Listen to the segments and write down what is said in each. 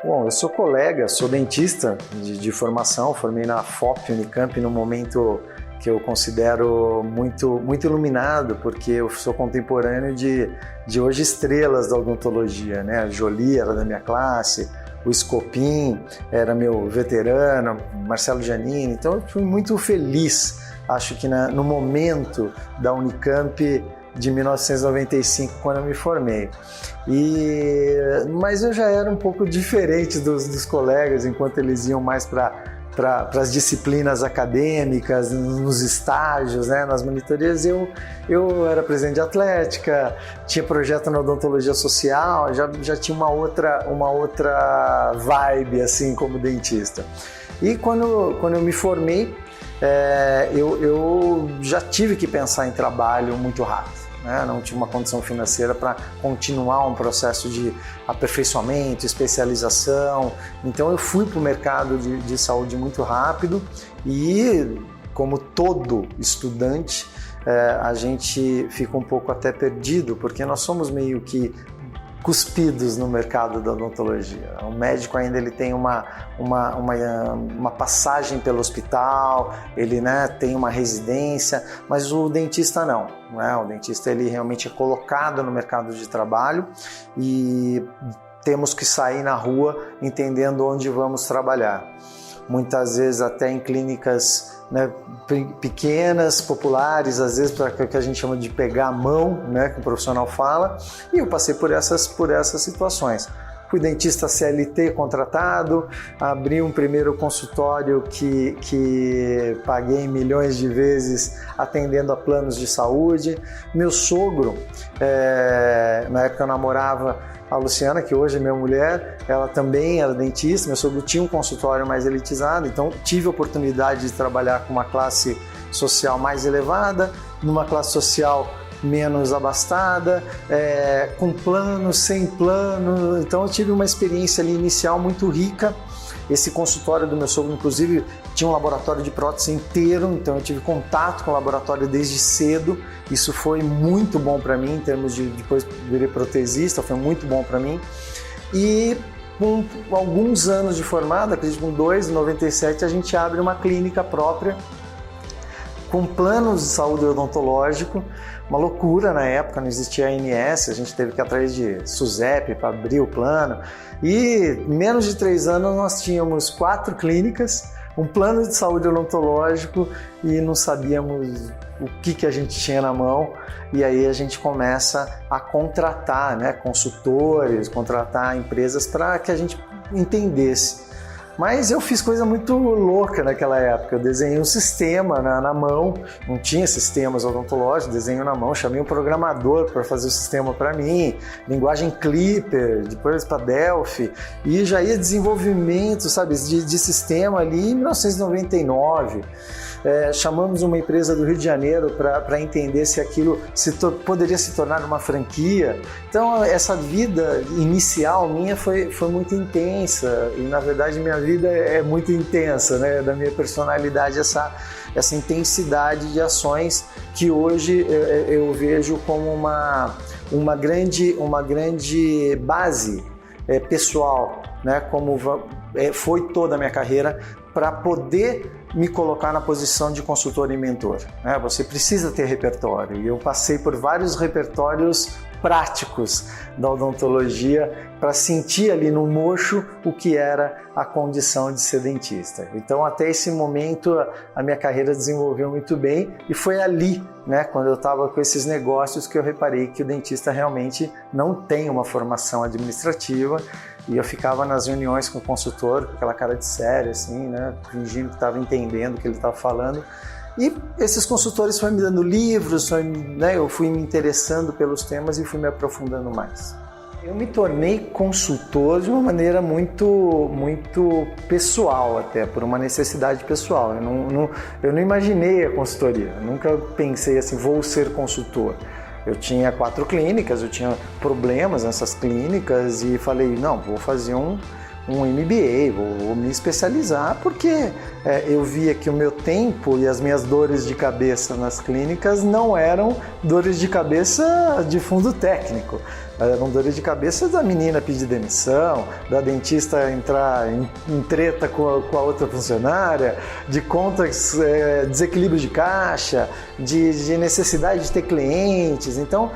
Bom, eu sou colega, sou dentista de formação, formei na FOP Unicamp no momento que eu considero muito iluminado, porque eu sou contemporâneo de hoje estrelas da odontologia, né? A Jolie era da minha classe, o Scopin era meu veterano, Marcelo Giannini, então eu fui muito feliz, acho que no momento da Unicamp de 1995, quando eu me formei. Mas eu já era um pouco diferente dos colegas, enquanto eles iam mais para as disciplinas acadêmicas, nos estágios, né, nas monitorias, eu era presidente de atlética, tinha projeto na odontologia social, já tinha uma outra vibe, assim, como dentista. E quando eu me formei, eu já tive que pensar em trabalho muito rápido. Não tinha uma condição financeira para continuar um processo de aperfeiçoamento, especialização. Então eu fui para o mercado de saúde muito rápido e, como todo estudante, a gente fica um pouco até perdido, porque nós somos meio que cuspidos no mercado da odontologia. O médico ainda ele tem uma passagem pelo hospital, ele, né, tem uma residência, mas o dentista não, né? O dentista ele realmente é colocado no mercado de trabalho e temos que sair na rua entendendo onde vamos trabalhar. Muitas vezes até em clínicas, né, pequenas, populares, às vezes para o que a gente chama de pegar a mão, né, que o profissional fala, e eu passei por essas situações. Fui dentista CLT contratado, abri um primeiro consultório que paguei milhões de vezes atendendo a planos de saúde. Meu sogro, na época eu namorava a Luciana, que hoje é minha mulher, ela também era dentista, meu sogro tinha um consultório mais elitizado, então tive a oportunidade de trabalhar com uma classe social mais elevada, numa classe social menos abastada, com plano, sem plano, então eu tive uma experiência ali inicial muito rica. Esse consultório do meu sogro, inclusive, tinha um laboratório de prótese inteiro, então eu tive contato com o laboratório desde cedo. Isso foi muito bom para mim, em termos de depois virei protesista, foi muito bom para mim. E com alguns anos de formado, acredito com 2, em 97, a gente abre uma clínica própria, com planos de saúde odontológico, uma loucura na época, não existia ANS, a gente teve que ir atrás de SUSEP para abrir o plano. E em menos de 3 anos nós tínhamos 4 clínicas, um plano de saúde odontológico e não sabíamos o que a gente tinha na mão. E aí a gente começa a contratar, né, consultores, contratar empresas para que a gente entendesse. Mas eu fiz coisa muito louca naquela época, eu desenhei um sistema na mão, não tinha sistemas odontológicos, desenho na mão, chamei um programador para fazer o sistema para mim, linguagem Clipper, depois para Delphi, e já ia desenvolvimento, sabe, de sistema ali em 1999. Chamamos uma empresa do Rio de Janeiro para entender se aquilo poderia se tornar uma franquia. Então essa vida inicial minha foi muito intensa e na verdade minha vida é muito intensa, né? Da minha personalidade essa intensidade de ações que hoje eu vejo como uma grande base pessoal, né? Como foi toda a minha carreira para poder me colocar na posição de consultor e mentor, né? Você precisa ter repertório e eu passei por vários repertórios práticos da odontologia para sentir ali no mocho o que era a condição de ser dentista. Então até esse momento a minha carreira desenvolveu muito bem e foi ali, né, quando eu estava com esses negócios que eu reparei que o dentista realmente não tem uma formação administrativa. E eu ficava nas reuniões com o consultor, com aquela cara de sério, assim, né, fingindo que estava entendendo o que ele estava falando. E esses consultores foram me dando livros, né, eu fui me interessando pelos temas e fui me aprofundando mais. Eu me tornei consultor de uma maneira muito pessoal, até por uma necessidade pessoal. Eu não imaginei a consultoria, eu nunca pensei assim, vou ser consultor. Eu tinha 4 clínicas, eu tinha problemas nessas clínicas e falei, não, vou fazer um MBA, vou me especializar, porque eu via que o meu tempo e as minhas dores de cabeça nas clínicas não eram dores de cabeça de fundo técnico, Eram dores de cabeça da menina pedir demissão, da dentista entrar em treta com a outra funcionária, de contas, desequilíbrio de caixa, de necessidade de ter clientes. Então,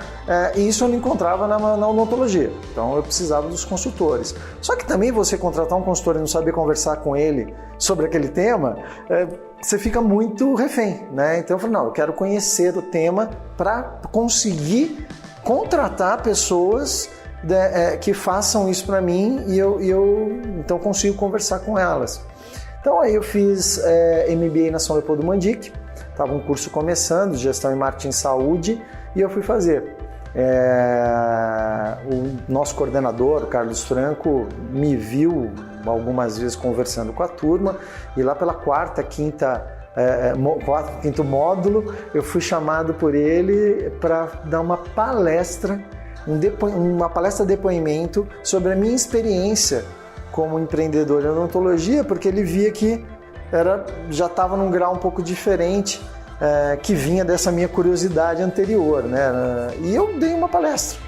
isso eu não encontrava na odontologia. Então, eu precisava dos consultores. Só que também você contratar um consultor e não saber conversar com ele sobre aquele tema, você fica muito refém, né? Então, eu falei, não, eu quero conhecer o tema para conseguir contratar pessoas que façam isso para mim e eu então consigo conversar com elas. Então aí eu fiz MBA na São Leopoldo Mandic, estava um curso começando, de gestão em marketing e saúde, e eu fui fazer. O nosso coordenador, Carlos Franco, me viu algumas vezes conversando com a turma, e lá pela quinto módulo, eu fui chamado por ele para dar uma palestra, depoimento sobre a minha experiência como empreendedor em odontologia, porque ele via que já estava num grau um pouco diferente, que vinha dessa minha curiosidade anterior, né? E eu dei uma palestra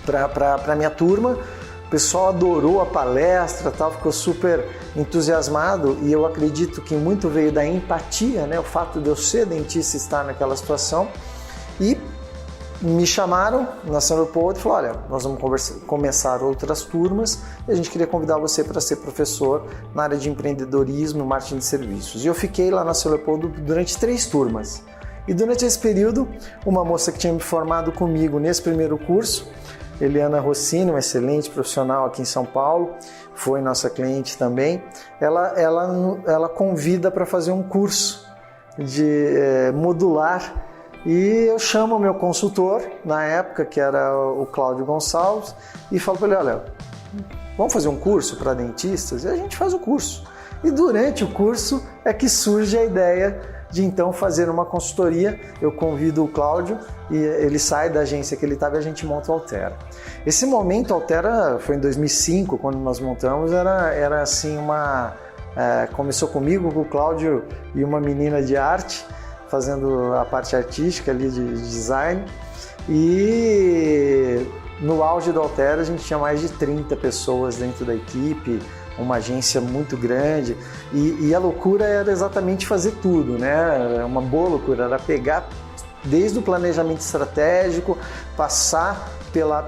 para a minha turma. O pessoal adorou a palestra, ficou super entusiasmado, e eu acredito que muito veio da empatia, né? O fato de eu ser dentista e estar naquela situação. E me chamaram na São Leopoldo e falaram, olha, nós vamos começar outras turmas e a gente queria convidar você para ser professor na área de empreendedorismo e marketing de serviços. E eu fiquei lá na São Leopoldo durante 3 turmas. E durante esse período, uma moça que tinha me formado comigo nesse primeiro curso, Eliana Rossini, uma excelente profissional aqui em São Paulo, foi nossa cliente também, ela convida para fazer um curso de modular. E eu chamo o meu consultor, na época, que era o Cláudio Gonçalves, e falo para ele, olha, vamos fazer um curso para dentistas? E a gente faz o curso. E durante o curso é que surge a ideia de então fazer uma consultoria. Eu convido o Cláudio e ele sai da agência que ele estava e a gente monta o Altera. Esse momento, Altera, foi em 2005, quando nós montamos, era assim começou comigo, com o Cláudio e uma menina de arte, fazendo a parte artística ali de design, e no auge do Altera a gente tinha mais de 30 pessoas dentro da equipe, uma agência muito grande, e a loucura era exatamente fazer tudo, né? Uma boa loucura, era pegar desde o planejamento estratégico, passar pela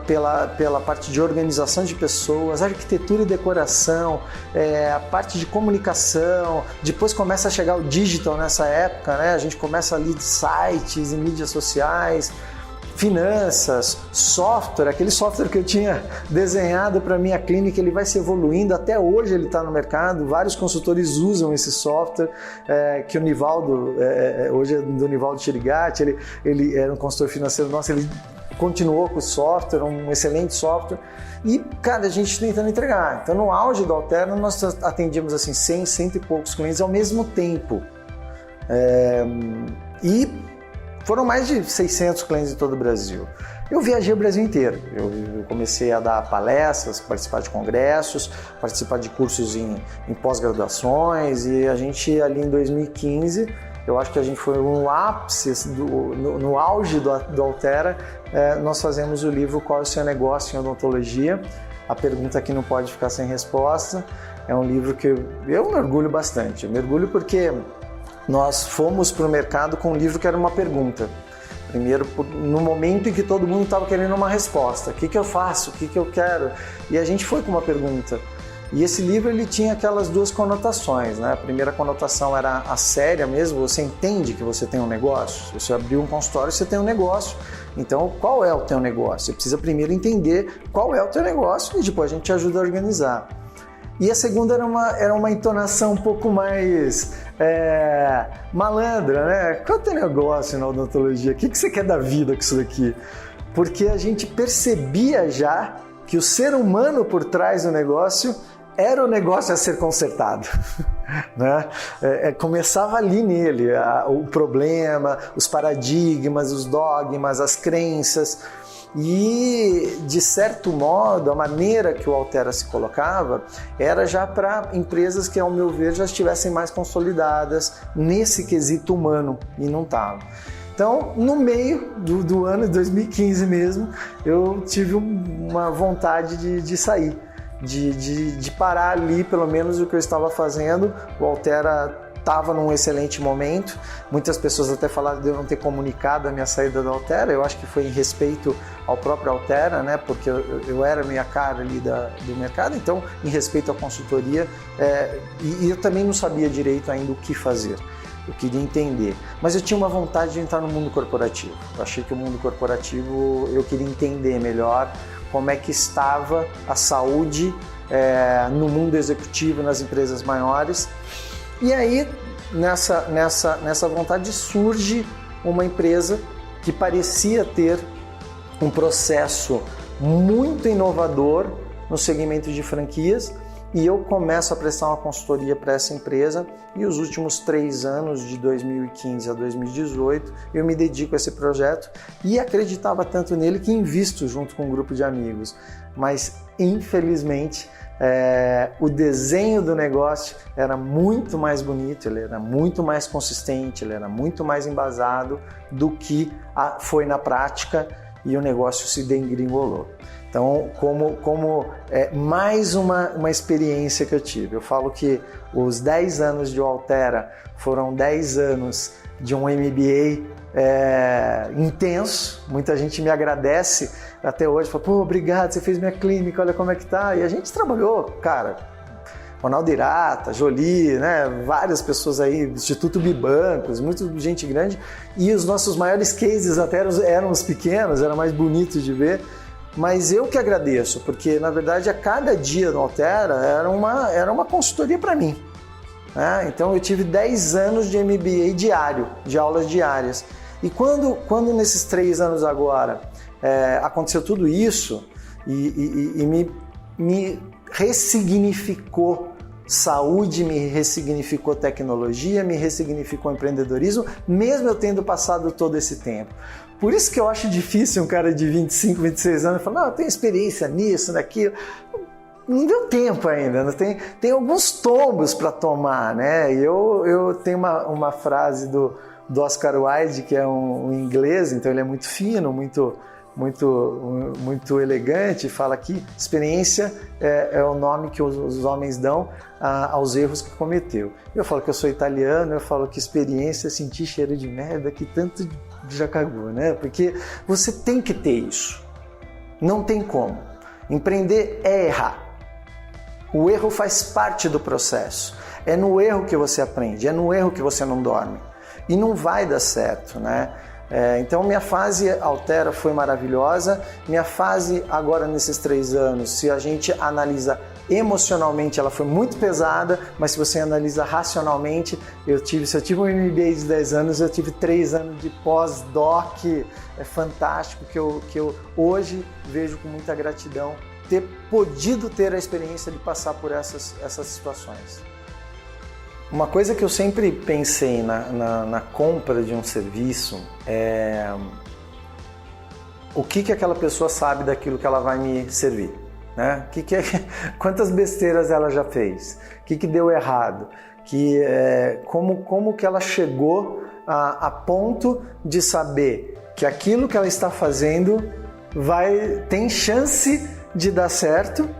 parte de organização de pessoas, arquitetura e decoração, a parte de comunicação, depois começa a chegar o digital nessa época, né? A gente começa ali de sites e mídias sociais, finanças, software, aquele software que eu tinha desenhado para a minha clínica, ele vai se evoluindo, até hoje ele está no mercado, vários consultores usam esse software, que o Nivaldo, hoje é do Nivaldo Chirigatti, ele era um consultor financeiro nosso, ele continuou com o software, um excelente software, e, cara, a gente tentando entregar. Então, no auge do Altera, nós atendíamos assim 100 e poucos clientes ao mesmo tempo. E foram mais de 600 clientes em todo o Brasil. Eu viajei o Brasil inteiro. Eu comecei a dar palestras, participar de congressos, participar de cursos em pós-graduações, e a gente ali em 2015, eu acho que a gente foi no ápice, no auge do Altera, nós fazemos o livro Qual é o Seu Negócio em Odontologia? A pergunta que não pode ficar sem resposta. É um livro que eu mergulho bastante. Eu mergulho porque nós fomos para o mercado com um livro que era uma pergunta. Primeiro, no momento em que todo mundo estava querendo uma resposta. O que eu faço? O que eu quero? E a gente foi com uma pergunta. E esse livro ele tinha aquelas 2 conotações, né? A primeira conotação era a séria mesmo, você entende que você tem um negócio. Se você abriu um consultório, você tem um negócio. Então, qual é o teu negócio? Você precisa primeiro entender qual é o teu negócio e depois a gente te ajuda a organizar. E a segunda era uma entonação um pouco mais malandra, né? Qual é o teu negócio na odontologia? O que você quer da vida com isso daqui? Porque a gente percebia já que o ser humano por trás do negócio era o negócio a ser consertado, né? Começava ali nele, o problema, os paradigmas, os dogmas, as crenças. E, de certo modo, a maneira que o Altera se colocava era já para empresas que, ao meu ver, já estivessem mais consolidadas nesse quesito humano, e não estavam. Então, no meio do ano de 2015 mesmo, eu tive uma vontade de sair, de parar ali, pelo menos o que eu estava fazendo. O Altera estava num excelente momento, muitas pessoas até falaram de eu não ter comunicado a minha saída da Altera. Eu acho que foi em respeito ao próprio Altera, né? Porque eu era meia cara ali do mercado, então em respeito à consultoria, e eu também não sabia direito ainda o que fazer. Eu queria entender, mas eu tinha uma vontade de entrar no mundo corporativo. Eu achei que o mundo corporativo, eu queria entender melhor como é que estava a saúde no mundo executivo, nas empresas maiores. E aí, nessa vontade, surge uma empresa que parecia ter um processo muito inovador no segmento de franquias, e eu começo a prestar uma consultoria para essa empresa, e os últimos 3 anos, de 2015 a 2018, eu me dedico a esse projeto e acreditava tanto nele que invisto junto com um grupo de amigos. Mas, infelizmente, o desenho do negócio era muito mais bonito, ele era muito mais consistente, ele era muito mais embasado do que foi na prática, e o negócio se degringolou. Então, como mais uma experiência que eu tive. Eu falo que os 10 anos de Altera foram 10 anos de um MBA intenso. Muita gente me agradece até hoje, fala, pô, obrigado, você fez minha clínica, olha como é que tá. E a gente trabalhou, cara, Ronaldo Irata, Jolie, né, várias pessoas aí, Instituto Bibancos, muita gente grande, e os nossos maiores cases até eram os pequenos, era mais bonito de ver. Mas eu que agradeço, porque na verdade a cada dia no Altera era uma consultoria para mim. Né? Então eu tive 10 anos de MBA diário, de aulas diárias. E quando nesses 3 anos agora aconteceu tudo isso e me ressignificou saúde, me ressignificou tecnologia, me ressignificou empreendedorismo, mesmo eu tendo passado todo esse tempo. Por isso que eu acho difícil um cara de 25, 26 anos falar, não, eu tenho experiência nisso, naquilo. Não deu tempo ainda, tem alguns tombos para tomar, né? Eu tenho uma frase do Oscar Wilde, que é um inglês, então ele é muito fino, muito elegante, fala que experiência é o nome que os homens dão aos erros que cometeu. Eu falo que eu sou italiano, eu falo que experiência é sentir cheiro de merda que tanto já cagou, né? Porque você tem que ter isso. Não tem como. Empreender é errar. O erro faz parte do processo. É no erro que você aprende, é no erro que você não dorme. E não vai dar certo, né? Então minha fase Altera foi maravilhosa. Minha fase agora nesses 3 anos, se a gente analisa emocionalmente, ela foi muito pesada, mas se você analisa racionalmente, se eu tive um MBA de 10 anos, eu tive 3 anos de pós-doc, é fantástico, que eu hoje vejo com muita gratidão ter podido ter a experiência de passar por essas situações. Uma coisa que eu sempre pensei na compra de um serviço é o que aquela pessoa sabe daquilo que ela vai me servir. Né? Quantas besteiras ela já fez? O que deu errado? Como que ela chegou a ponto de saber que aquilo que ela está fazendo tem chance de dar certo,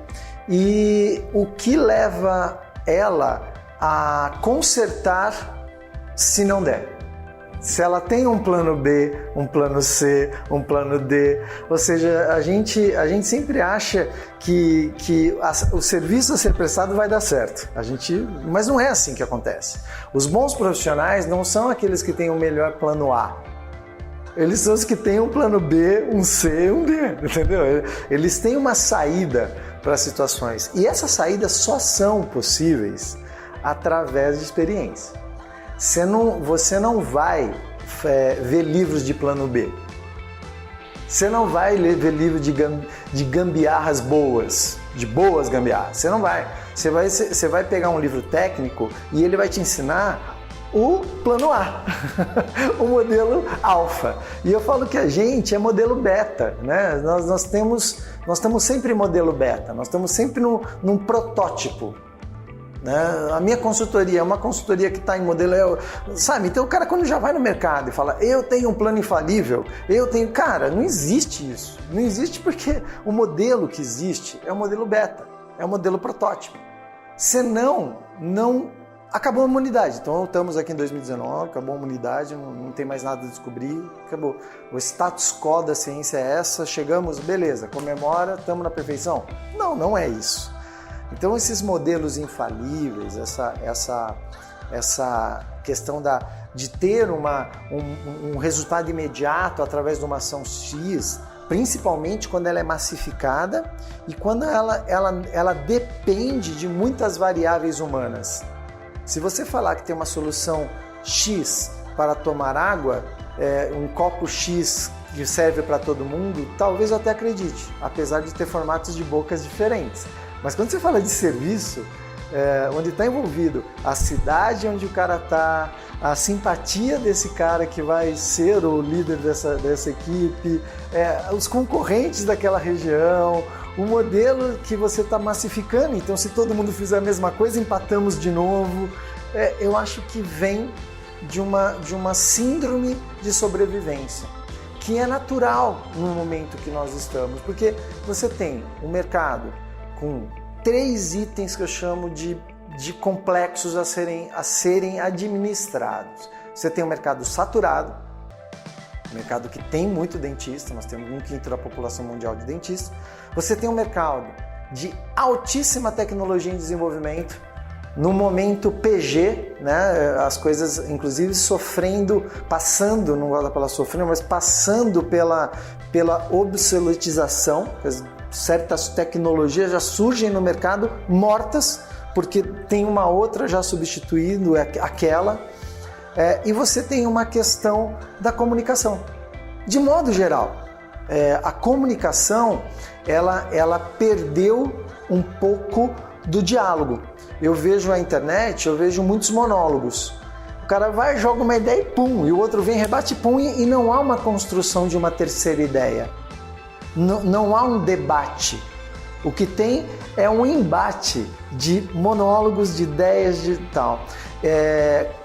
e o que leva ela a consertar se não der. Se ela tem um plano B, um plano C, um plano D, ou seja, a gente sempre acha que o serviço a ser prestado vai dar certo. Mas não é assim que acontece. Os bons profissionais não são aqueles que têm o melhor plano A. Eles são os que têm um plano B, um C, um D, entendeu? Eles têm uma saída para as situações. E essas saídas só são possíveis através de experiência. Você não vai ver livros de plano B. Você não vai ver livros de gambiarras boas, de boas gambiarras. Você não vai. Você vai pegar um livro técnico e ele vai te ensinar o plano A, o modelo alfa. E eu falo que a gente é modelo beta, né? Nós estamos sempre em modelo beta, nós estamos sempre num protótipo. né? A minha consultoria é uma consultoria que está em modelo, sabe? Então o cara quando já vai no mercado e fala, eu tenho um plano infalível, cara, não existe isso. Não existe porque o modelo que existe é o modelo beta, é o modelo protótipo. Senão, não acabou a humanidade. Então estamos aqui em 2019, acabou a humanidade, não tem mais nada a descobrir, acabou. O status quo da ciência é essa, chegamos, beleza, comemora, estamos na perfeição? Não, não é isso. Então esses modelos infalíveis, essa questão de ter um resultado imediato através de uma ação X, principalmente quando ela é massificada e quando ela depende de muitas variáveis humanas. Se você falar que tem uma solução X para tomar água, um copo X que serve para todo mundo, talvez eu até acredite, apesar de ter formatos de bocas diferentes. Mas quando você fala de serviço, onde está envolvido a cidade onde o cara está, a simpatia desse cara que vai ser o líder dessa equipe, os concorrentes daquela região, o modelo que você está massificando, então se todo mundo fizer a mesma coisa, empatamos de novo. Eu acho que vem de uma síndrome de sobrevivência, que é natural no momento que nós estamos, porque você tem um mercado com 3 itens que eu chamo de complexos a serem administrados. Você tem um mercado saturado, um mercado que tem muito dentista, nós temos 1/5 da população mundial de dentistas. Você tem um mercado de altíssima tecnologia em desenvolvimento, no momento PG, né? As coisas inclusive passando, não gosto da palavra sofrendo, mas passando pela obsoletização. Certas tecnologias já surgem no mercado mortas, porque tem uma outra já substituindo aquela, e você tem uma questão da comunicação. De modo geral, a comunicação ela perdeu um pouco do diálogo. Eu vejo a internet, eu vejo muitos monólogos. O cara vai, joga uma ideia e pum, e o outro vem, rebate, pum, e não há uma construção de uma terceira ideia. Não há um debate. O que tem é um embate de monólogos, de ideias, de tal.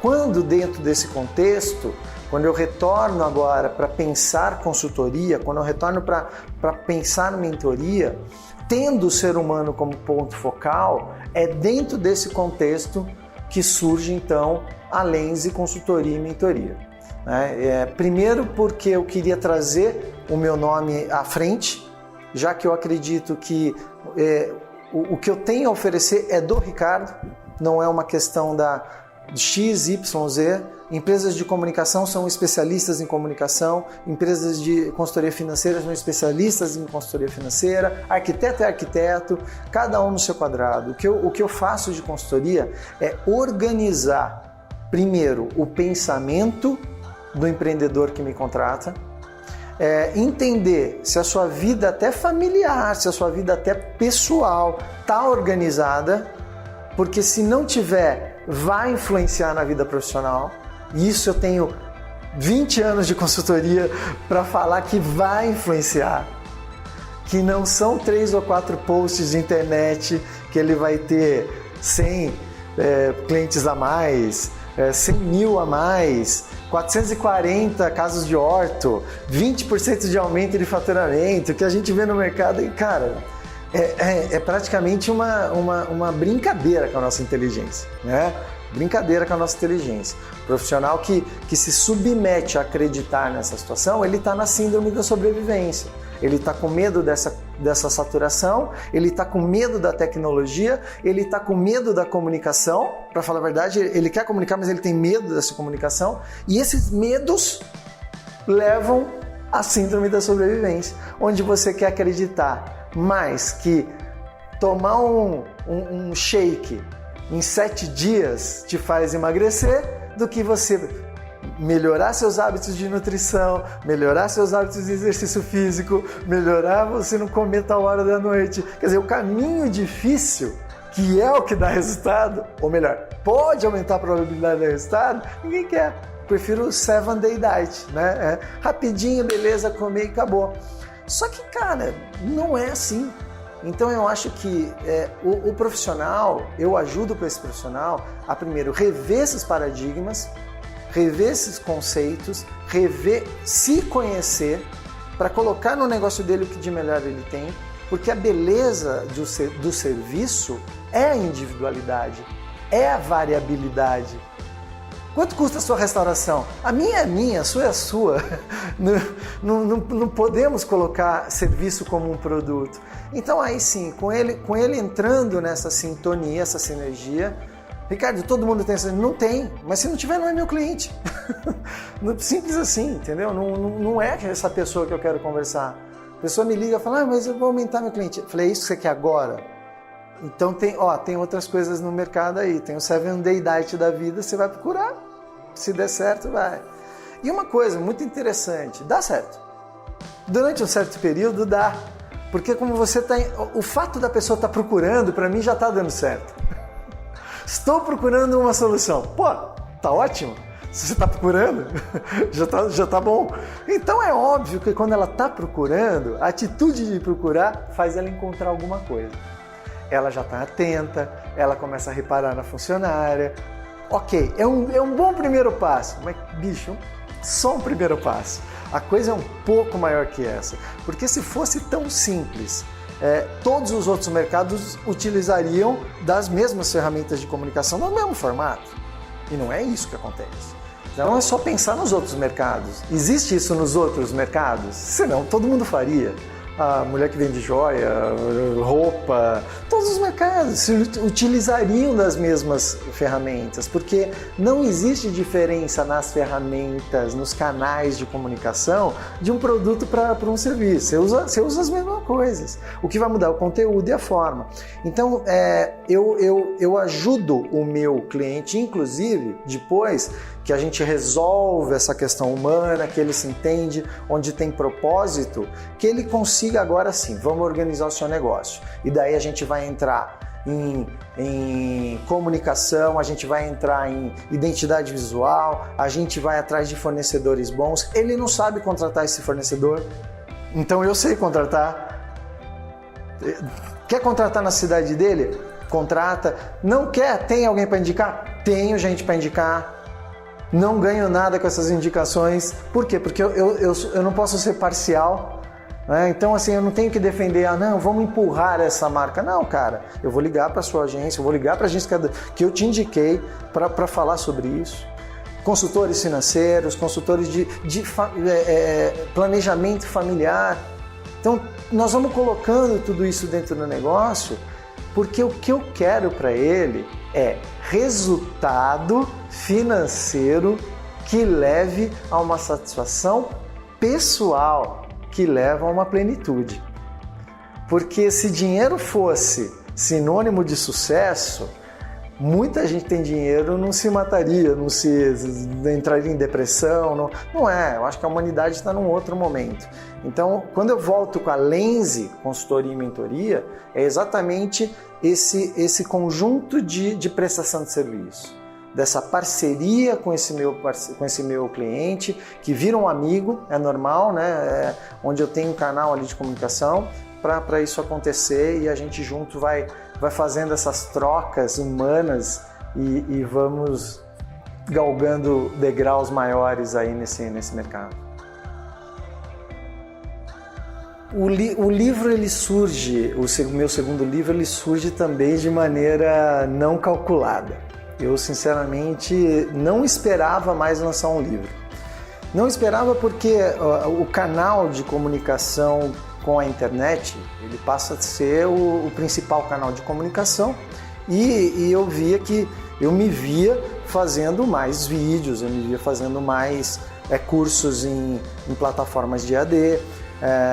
Quando dentro desse contexto, quando eu retorno agora para pensar consultoria, quando eu retorno para pensar mentoria, tendo o ser humano como ponto focal, é dentro desse contexto que surge então a Lenze Consultoria e Mentoria. Primeiro porque eu queria trazer o meu nome à frente, já que eu acredito que o que eu tenho a oferecer é do Ricardo, não é uma questão da X, Y, Z. Empresas de comunicação são especialistas em comunicação, empresas de consultoria financeira são especialistas em consultoria financeira, arquiteto é arquiteto, cada um no seu quadrado. O que eu faço de consultoria é organizar, primeiro, o pensamento do empreendedor que me contrata, entender se a sua vida até familiar, se a sua vida até pessoal está organizada, porque se não tiver, vai influenciar na vida profissional. Isso eu tenho 20 anos de consultoria para falar que vai influenciar, que não são 3 ou 4 posts de internet que ele vai ter 100 clientes a mais, 100 mil a mais, 440 casos de orto, 20% de aumento de faturamento, que a gente vê no mercado e, cara, é praticamente uma brincadeira com a nossa inteligência, né? Brincadeira com a nossa inteligência. O profissional que se submete a acreditar nessa situação, ele está na síndrome da sobrevivência. Ele está com medo dessa saturação, ele está com medo da tecnologia, ele está com medo da comunicação. Para falar a verdade, ele quer comunicar, mas ele tem medo dessa comunicação. E esses medos levam à síndrome da sobrevivência, onde você quer acreditar mais que tomar um shake em 7 dias te faz emagrecer do que você melhorar seus hábitos de nutrição, melhorar seus hábitos de exercício físico, melhorar você não comer tal hora da noite. Quer dizer, o caminho difícil, que é o que dá resultado, ou melhor, pode aumentar a probabilidade de dar resultado, ninguém quer. Prefiro o 7-day diet, né? Rapidinho, beleza, comer e acabou. Só que, cara, não é assim. Então eu acho que o profissional, eu ajudo para esse profissional a primeiro rever esses paradigmas, rever esses conceitos, se conhecer, para colocar no negócio dele o que de melhor ele tem, porque a beleza do serviço é a individualidade, é a variabilidade. Quanto custa a sua restauração? A minha é minha, a sua é a sua. Não podemos colocar serviço como um produto. Então aí sim, com ele entrando nessa sintonia, essa sinergia, Ricardo, todo mundo tem essa? Não tem, mas se não tiver, não é meu cliente. Simples assim, entendeu? Não é essa pessoa que eu quero conversar. A pessoa me liga e fala, mas eu vou aumentar meu cliente. Eu falei, é isso que você quer agora? Então tem outras coisas no mercado aí, tem o 7-Day Diet da vida, você vai procurar, se der certo, vai. E uma coisa muito interessante, dá certo. Durante um certo período dá, porque como você está, o fato da pessoa estar procurando, para mim já está dando certo. Estou procurando uma solução, pô, tá ótimo. Se você está procurando, já tá bom. Então é óbvio que quando ela está procurando, a atitude de procurar faz ela encontrar alguma coisa. Ela já está atenta, ela começa a reparar na funcionária. Ok, é um bom primeiro passo, mas bicho, só um primeiro passo. A coisa é um pouco maior que essa, porque se fosse tão simples, todos os outros mercados utilizariam das mesmas ferramentas de comunicação no mesmo formato. E não é isso que acontece. Então é só pensar nos outros mercados. Existe isso nos outros mercados? Senão todo mundo faria. A mulher que vende joia, roupa, todos os mercados se utilizariam das mesmas ferramentas, porque não existe diferença nas ferramentas, nos canais de comunicação de um produto para um serviço. Você usa as mesmas coisas. O que vai mudar é o conteúdo e a forma. Então, eu ajudo o meu cliente, inclusive, depois que a gente resolve essa questão humana, que ele se entende, onde tem propósito, que ele consiga agora sim, vamos organizar o seu negócio. E daí a gente vai entrar em comunicação, a gente vai entrar em identidade visual, a gente vai atrás de fornecedores bons. Ele não sabe contratar esse fornecedor, então eu sei contratar. Quer contratar na cidade dele? Contrata. Não quer? Tem alguém para indicar? Tenho gente para indicar. Não ganho nada com essas indicações. Por quê? Porque eu não posso ser parcial, né? Então, assim, eu não tenho que defender, vamos empurrar essa marca. Não, cara, eu vou ligar para a sua agência, eu vou ligar para a agência que eu te indiquei para falar sobre isso. Consultores financeiros, consultores de planejamento familiar. Então, nós vamos colocando tudo isso dentro do negócio, porque o que eu quero para ele é resultado financeiro que leve a uma satisfação pessoal, que leva a uma plenitude. Porque se dinheiro fosse sinônimo de sucesso, muita gente tem dinheiro, não se mataria, não entraria em depressão, não é. Eu acho que a humanidade está num outro momento. Então, quando eu volto com a Lenze, consultoria e mentoria, é exatamente esse conjunto de prestação de serviço, dessa parceria com esse meu cliente, que vira um amigo, é normal, né? Onde eu tenho um canal ali de comunicação para isso acontecer, e a gente junto vai fazendo essas trocas humanas e vamos galgando degraus maiores aí nesse mercado. O livro, ele surge, meu segundo livro, ele surge também de maneira não calculada. Eu, sinceramente, não esperava mais lançar um livro. Não esperava porque o canal de comunicação com a internet, ele passa a ser o principal canal de comunicação, e eu me via fazendo mais vídeos, eu me via fazendo mais cursos em plataformas de EAD.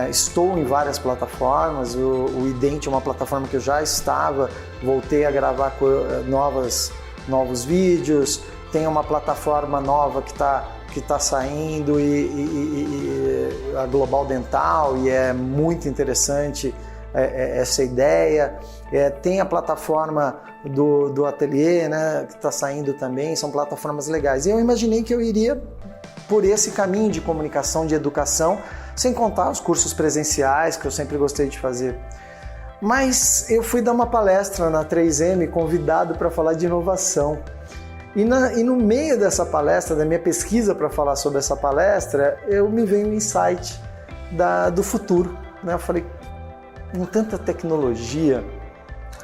Estou em várias plataformas, o Ident é uma plataforma que eu já estava, voltei a gravar novos vídeos, tem uma plataforma nova que está saindo, e a Global Dental, e é muito interessante essa ideia. Tem a plataforma do Ateliê, né, que está saindo também, são plataformas legais. E eu imaginei que eu iria por esse caminho de comunicação, de educação, sem contar os cursos presenciais que eu sempre gostei de fazer. Mas eu fui dar uma palestra na 3M, convidado para falar de inovação. E no meio dessa palestra, da minha pesquisa para falar sobre essa palestra, me veio um insight do futuro. Né? Eu falei, com tanta tecnologia,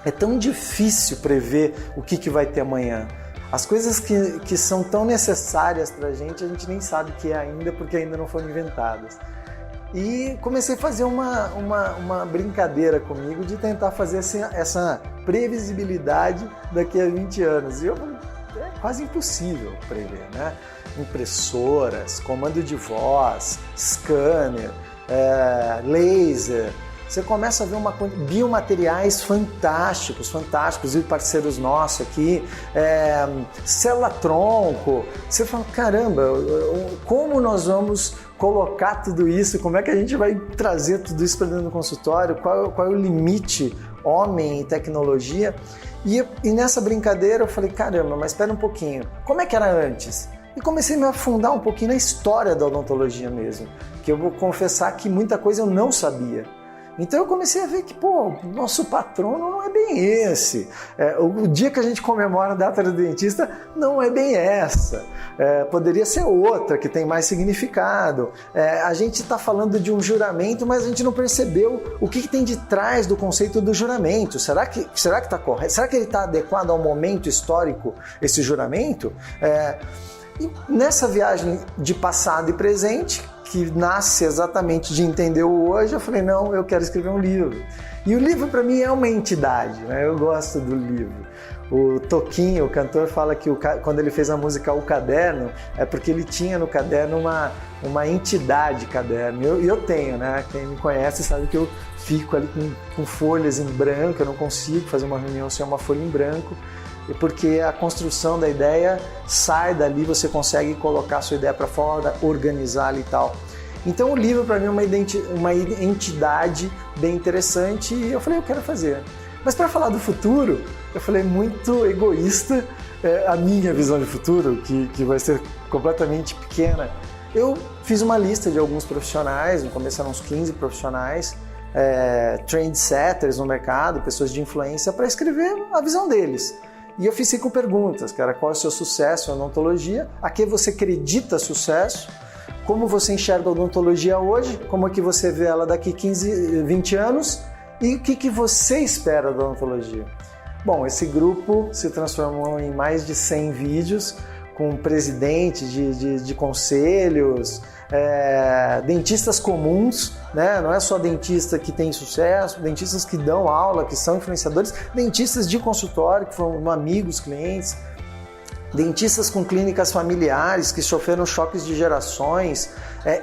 é tão difícil prever o que vai ter amanhã. As coisas que são tão necessárias para a gente nem sabe o que é ainda, porque ainda não foram inventadas. E comecei a fazer uma brincadeira comigo de tentar fazer essa previsibilidade daqui a 20 anos. E é quase impossível prever, né? Impressoras, comando de voz, scanner, laser. Você começa a ver biomateriais fantásticos, e parceiros nossos aqui, célula-tronco. Você fala, caramba, como nós vamos colocar tudo isso? Como é que a gente vai trazer tudo isso para dentro do consultório? Qual é o limite homem e tecnologia? E nessa brincadeira eu falei, caramba, mas espera um pouquinho, como é que era antes? E comecei a me afundar um pouquinho na história da odontologia mesmo, que eu vou confessar que muita coisa eu não sabia. Então eu comecei a ver que, nosso patrono não é bem esse. O dia que a gente comemora a data do dentista não é bem essa. Poderia ser outra, que tem mais significado. A gente está falando de um juramento, mas a gente não percebeu o que tem de trás do conceito do juramento. Será que está correto? Será que ele está adequado ao momento histórico, esse juramento? E nessa viagem de passado e presente, que nasce exatamente de entender o hoje, eu falei, não, eu quero escrever um livro. E o livro para mim é uma entidade, né? Eu gosto do livro. O Toquinho, o cantor, fala que quando ele fez a música O Caderno, é porque ele tinha no caderno uma entidade caderno. E eu tenho, né? Quem me conhece sabe que eu fico ali com folhas em branco, eu não consigo fazer uma reunião sem uma folha em branco, porque a construção da ideia sai dali, você consegue colocar a sua ideia para fora, organizá-la e tal. Então o livro para mim é uma entidade bem interessante e eu falei, eu quero fazer. Mas para falar do futuro, eu falei muito egoísta, a minha visão de futuro, que vai ser completamente pequena. Eu fiz uma lista de alguns profissionais, no começo eram uns 15 profissionais, trendsetters no mercado, pessoas de influência, para escrever a visão deles. E eu fiz 5 perguntas, cara, qual é o seu sucesso em odontologia, a que você acredita sucesso, como você enxerga a odontologia hoje, como é que você vê ela daqui 15, 20 anos e o que você espera da odontologia. Bom, esse grupo se transformou em mais de 100 vídeos com presidentes de conselhos, dentistas comuns, né? Não é só dentista que tem sucesso, dentistas que dão aula, que são influenciadores, dentistas de consultório, que foram amigos, clientes, dentistas com clínicas familiares, que sofreram choques de gerações,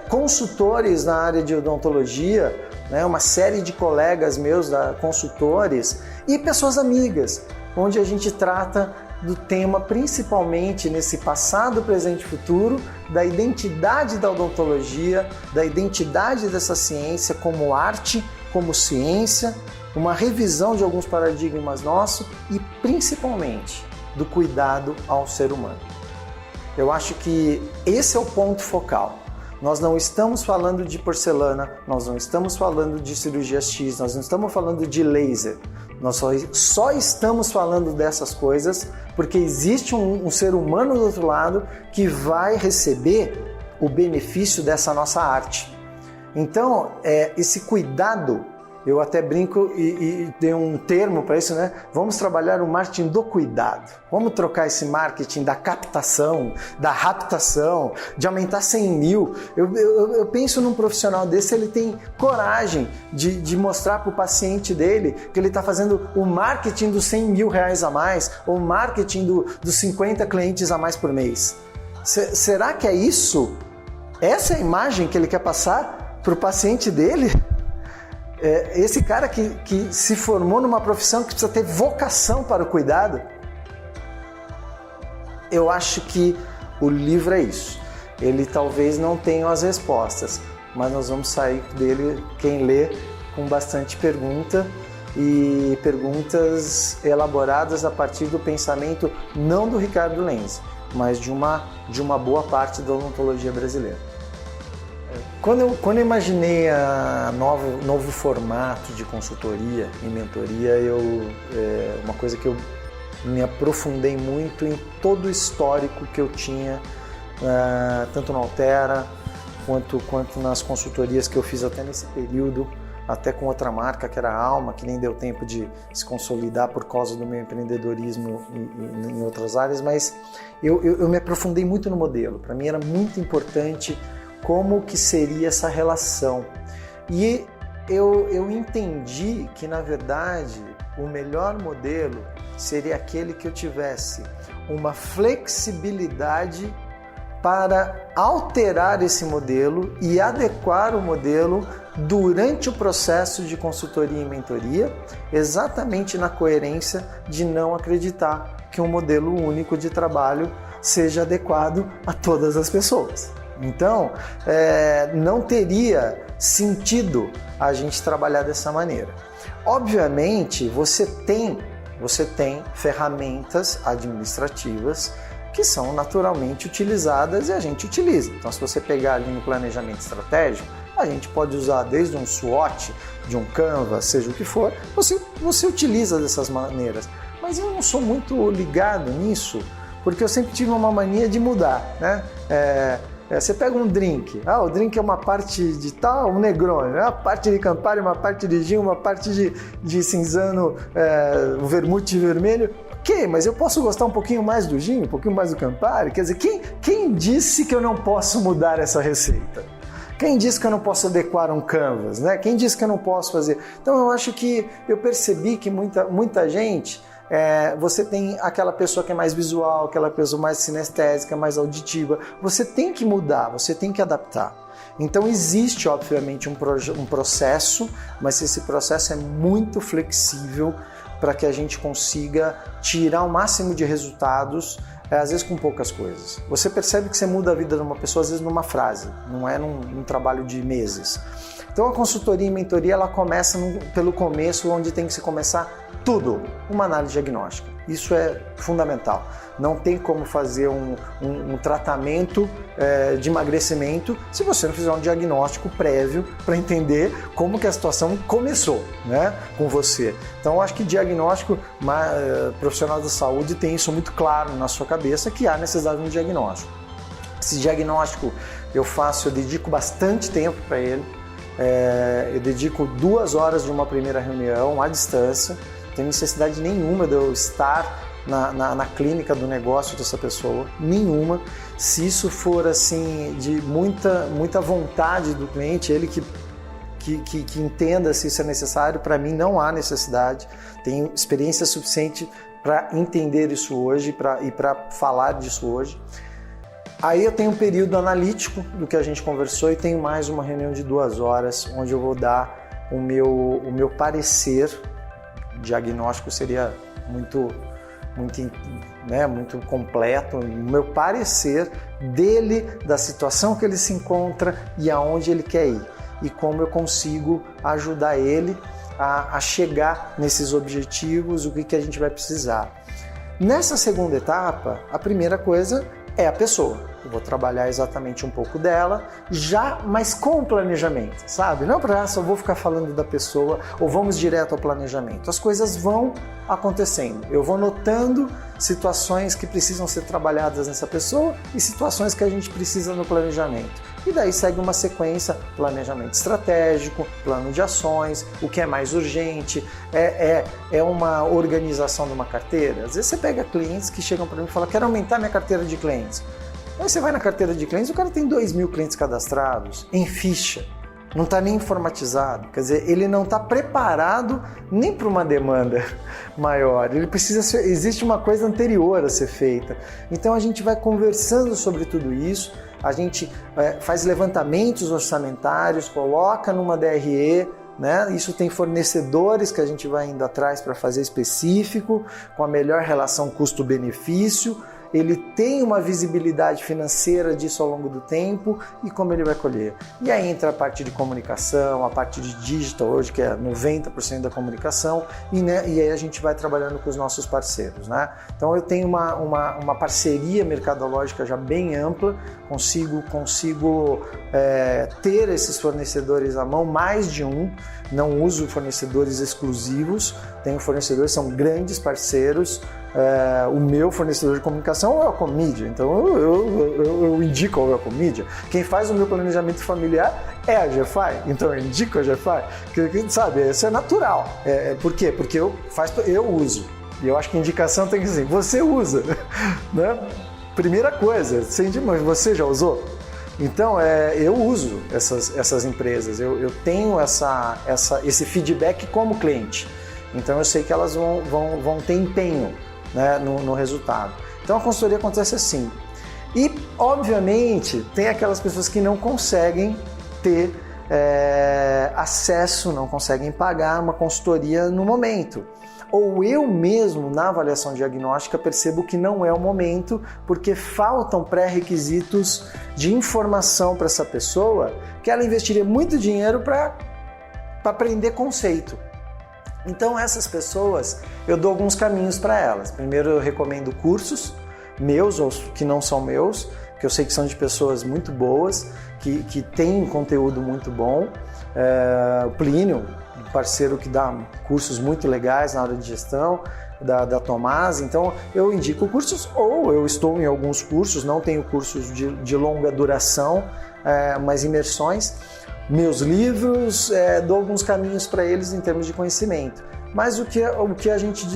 consultores na área de odontologia, né? Uma série de colegas meus, consultores, e pessoas amigas, onde a gente trata do tema principalmente nesse passado, presente e futuro, da identidade da odontologia, da identidade dessa ciência como arte, como ciência, uma revisão de alguns paradigmas nossos e principalmente do cuidado ao ser humano. Eu acho que esse é o ponto focal. Nós não estamos falando de porcelana, nós não estamos falando de cirurgia X, nós não estamos falando de laser. Nós só estamos falando dessas coisas porque existe um ser humano do outro lado que vai receber o benefício dessa nossa arte. Então, esse cuidado, eu até brinco e dei um termo para isso, né? Vamos trabalhar o marketing do cuidado. Vamos trocar esse marketing da captação, da raptação, de aumentar 100 mil. Eu penso num profissional desse, ele tem coragem de mostrar para o paciente dele que ele está fazendo o marketing dos 100 mil reais a mais, ou o marketing dos 50 clientes a mais por mês. Será que é isso? Essa é a imagem que ele quer passar para o paciente dele? Esse cara que se formou numa profissão que precisa ter vocação para o cuidado, eu acho que o livro é isso. Ele talvez não tenha as respostas, mas nós vamos sair dele, quem lê, com bastante pergunta e perguntas elaboradas a partir do pensamento não do Ricardo Lenz, mas de uma boa parte da odontologia brasileira. Quando eu imaginei novo formato de consultoria e mentoria, uma coisa que eu me aprofundei muito em todo o histórico que eu tinha, tanto na Altera, quanto nas consultorias que eu fiz até nesse período, até com outra marca que era a Alma, que nem deu tempo de se consolidar por causa do meu empreendedorismo em outras áreas, mas eu me aprofundei muito no modelo. Para mim era muito importante como que seria essa relação. E eu entendi que, na verdade, o melhor modelo seria aquele que eu tivesse uma flexibilidade para alterar esse modelo e adequar o modelo durante o processo de consultoria e mentoria, exatamente na coerência de não acreditar que um modelo único de trabalho seja adequado a todas as pessoas. Então, não teria sentido a gente trabalhar dessa maneira. Obviamente, você tem ferramentas administrativas que são naturalmente utilizadas e a gente utiliza. Então, se você pegar ali no planejamento estratégico, a gente pode usar desde um SWOT, de um Canva, seja o que for, você utiliza dessas maneiras. Mas eu não sou muito ligado nisso, porque eu sempre tive uma mania de mudar, né? Você pega um drink, o drink é uma parte de tal, um Negroni, uma parte de Campari, uma parte de gin, uma parte de cinzano, o vermute vermelho. Ok, mas eu posso gostar um pouquinho mais do gin, um pouquinho mais do Campari? Quer dizer, quem disse que eu não posso mudar essa receita? Quem disse que eu não posso adequar um canvas, né? Quem disse que eu não posso fazer? Então eu acho que eu percebi que muita gente... você tem aquela pessoa que é mais visual, aquela pessoa mais sinestésica, mais auditiva. Você tem que mudar, você tem que adaptar. Então existe, obviamente, um processo, mas esse processo é muito flexível para que a gente consiga tirar o máximo de resultados, às vezes com poucas coisas. Você percebe que você muda a vida de uma pessoa, às vezes numa frase, não é num trabalho de meses. Então a consultoria e mentoria ela começa pelo começo, onde tem que se começar tudo, uma análise diagnóstica. Isso é fundamental. Não tem como fazer um tratamento de emagrecimento se você não fizer um diagnóstico prévio para entender como que a situação começou, né, com você. Então eu acho que diagnóstico, profissional da saúde tem isso muito claro na sua cabeça, que há necessidade de um diagnóstico. Esse diagnóstico eu dedico bastante tempo para ele. Eu dedico 2 horas de uma primeira reunião à distância. Não tem necessidade nenhuma de eu estar na clínica do negócio dessa pessoa, nenhuma. Se isso for assim de muita vontade do cliente, ele que entenda se isso é necessário, para mim não há necessidade. Tenho experiência suficiente para entender isso hoje e para falar disso hoje. Aí eu tenho um período analítico do que a gente conversou e tenho mais uma reunião de 2 horas, onde eu vou dar o meu parecer. Diagnóstico seria muito completo, o meu parecer dele, da situação que ele se encontra e aonde ele quer ir. E como eu consigo ajudar ele a chegar nesses objetivos, o que a gente vai precisar. Nessa segunda etapa, a primeira coisa é a pessoa. Eu vou trabalhar exatamente um pouco dela, mas com o planejamento, sabe? Não para só vou ficar falando da pessoa ou vamos direto ao planejamento. As coisas vão acontecendo. Eu vou notando situações que precisam ser trabalhadas nessa pessoa e situações que a gente precisa no planejamento. E daí segue uma sequência, planejamento estratégico, plano de ações, o que é mais urgente, é uma organização de uma carteira. Às vezes você pega clientes que chegam para mim e falam, quero aumentar minha carteira de clientes. Aí você vai na carteira de clientes, o cara tem 2.000 clientes cadastrados em ficha, não está nem informatizado, quer dizer, ele não está preparado nem para uma demanda maior, existe uma coisa anterior a ser feita. Então a gente vai conversando sobre tudo isso, a gente faz levantamentos orçamentários, coloca numa DRE, né? Isso tem fornecedores que a gente vai indo atrás para fazer específico, com a melhor relação custo-benefício. ele tem uma visibilidade financeira disso ao longo do tempo e como ele vai colher. E aí entra a parte de comunicação, a parte de digital hoje, que é 90% da comunicação, e aí a gente vai trabalhando com os nossos parceiros, né? Então eu tenho uma parceria mercadológica já bem ampla, consigo ter esses fornecedores à mão, mais de um, não uso fornecedores exclusivos, tenho fornecedores, são grandes parceiros. O meu fornecedor de comunicação é o Welcome Media, então eu indico ao Welcome Media. Quem faz o meu planejamento familiar é a GFI, então eu indico a GFI, sabe, isso é natural. Por quê? Porque eu uso, e eu acho que a indicação tem que ser, você usa, né? Primeira coisa, mas você já usou? Então, eu uso essas empresas, eu tenho esse feedback como cliente, então eu sei que elas vão ter empenho, né, no resultado. Então a consultoria acontece assim. E, obviamente, tem aquelas pessoas que não conseguem ter acesso, não conseguem pagar uma consultoria no momento. Ou eu mesmo, na avaliação diagnóstica, percebo que não é o momento, porque faltam pré-requisitos de informação para essa pessoa, que ela investiria muito dinheiro para aprender conceito. Então essas pessoas, eu dou alguns caminhos para elas. Primeiro eu recomendo cursos, meus ou que não são meus, que eu sei que são de pessoas muito boas, que têm conteúdo muito bom. O Plínio, parceiro que dá cursos muito legais na área de gestão, da Tomás, então eu indico cursos, ou eu estou em alguns cursos, não tenho cursos de longa duração, mas imersões. Meus livros, dou alguns caminhos para eles em termos de conhecimento. Mas o que a gente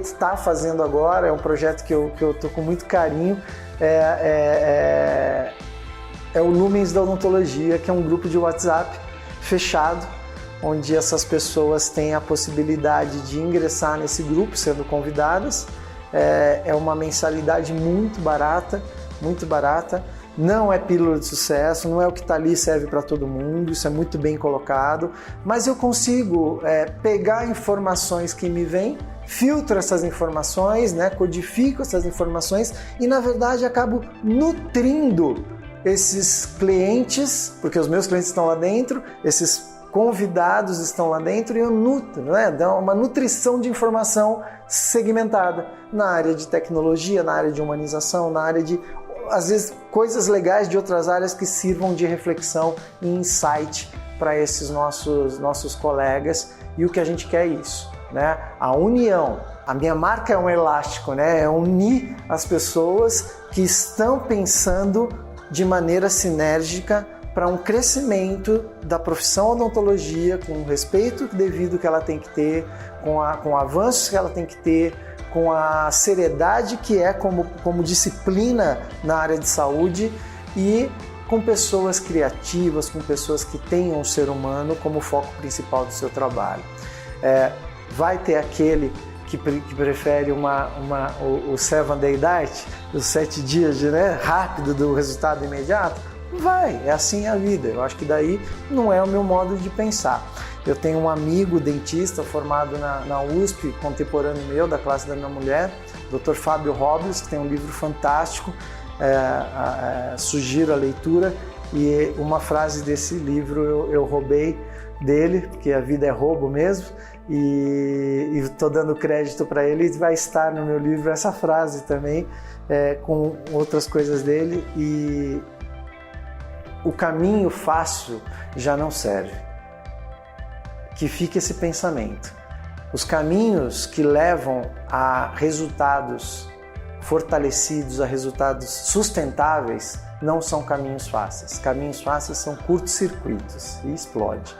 está fazendo agora é um projeto que eu estou com muito carinho, é o Lumens da Odontologia, que é um grupo de WhatsApp fechado, onde essas pessoas têm a possibilidade de ingressar nesse grupo, sendo convidadas. É uma mensalidade muito barata, não é pílula de sucesso, não é o que está ali serve para todo mundo, isso é muito bem colocado, mas eu consigo pegar informações que me vêm, filtro essas informações, né, codifico essas informações e, na verdade, acabo nutrindo esses clientes, porque os meus clientes estão lá dentro, esses convidados estão lá dentro e eu nutro, né? Dá uma nutrição de informação segmentada na área de tecnologia, na área de humanização, na área de, às vezes, coisas legais de outras áreas que sirvam de reflexão e insight para esses nossos colegas, e o que a gente quer é isso, né? A união. A minha marca é um elástico, né? É unir as pessoas que estão pensando de maneira sinérgica para um crescimento da profissão odontologia, com o respeito devido que ela tem que ter, com avanços que ela tem que ter, com a seriedade que é como disciplina na área de saúde e com pessoas criativas, com pessoas que tenham o ser humano como foco principal do seu trabalho. Vai ter aquele que prefere o 7-day diet, os 7 dias rápido do resultado imediato? Vai, é assim a vida. Eu acho que daí não é o meu modo de pensar. Eu tenho um amigo dentista formado na USP, contemporâneo meu, da classe da minha mulher, Dr. Fábio Robles, que tem um livro fantástico, sugiro a leitura, e uma frase desse livro eu roubei dele, porque a vida é roubo mesmo, e estou dando crédito para ele, e vai estar no meu livro essa frase também, com outras coisas dele, e o caminho fácil já não serve. Que fique esse pensamento. Os caminhos que levam a resultados fortalecidos, a resultados sustentáveis, não são caminhos fáceis. Caminhos fáceis são curtos-circuitos e explode.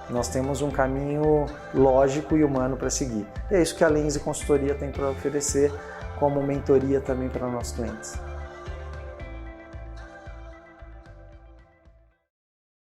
Nós temos um caminho lógico e humano para seguir. E é isso que a Lenze Consultoria tem para oferecer como mentoria também para nossos clientes.